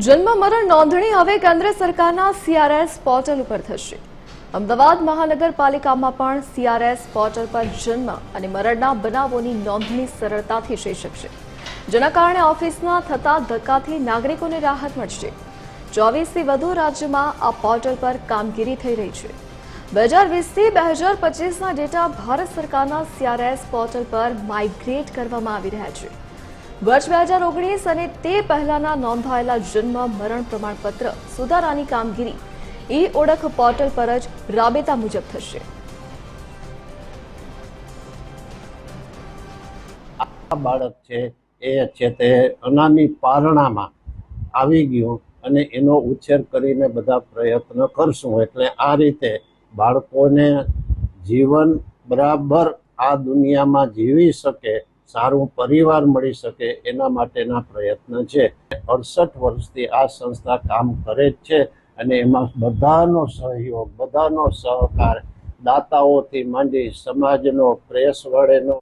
જન્મ મરણ નોંધણી હવે કેન્દ્ર સરકારના CRS પોર્ટલ ઉપર થશે। અમદાવાદ મહાનગરપાલિકામાં પણ CRS પોર્ટલ પર જન્મ અને મરણના બનાવોની નોંધણી સરળતાથી થઈ શકશે, જેના કારણે ઓફિસમાં થતા ધક્કાથી નાગરિકોને રાહત મળશે। 24થી વધુ રાજ્યોમાં આ પોર્ટલ પર કામગીરી થઈ રહી છે। 2020થી 2025ના ડેટા ભારત સરકારના CRS પોર્ટલ પર માઇગ્રેટ કરવામાં આવી રહ્યા છે। વર્ષ 2019 અને તે પહેલાના નોંધાયેલા જન્મ મરણ પ્રમાણપત્ર સુધારાની કામગીરી ઓળખ પોર્ટલ પર જ રાબેતા મુજબ થશે। આ બાળક છે તે અનામી પારણામાં આવી ગયું અને એનો ઉછેર કરીને બધા પ્રયત્ન કરશું, એટલે આ રીતે બાળકોને જીવન બરાબર આ દુનિયામાં જીવી શકે, સારું પરિવાર મળી શકે, એના માટેના પ્રયત્ન છે। 68 વર્ષથી આ સંસ્થા કામ કરે જ છે અને એમાં બધાનો સહયોગ, બધાનો સહકાર, દાતાઓથી માંડી સમાજનો, પ્રેસ વડેનો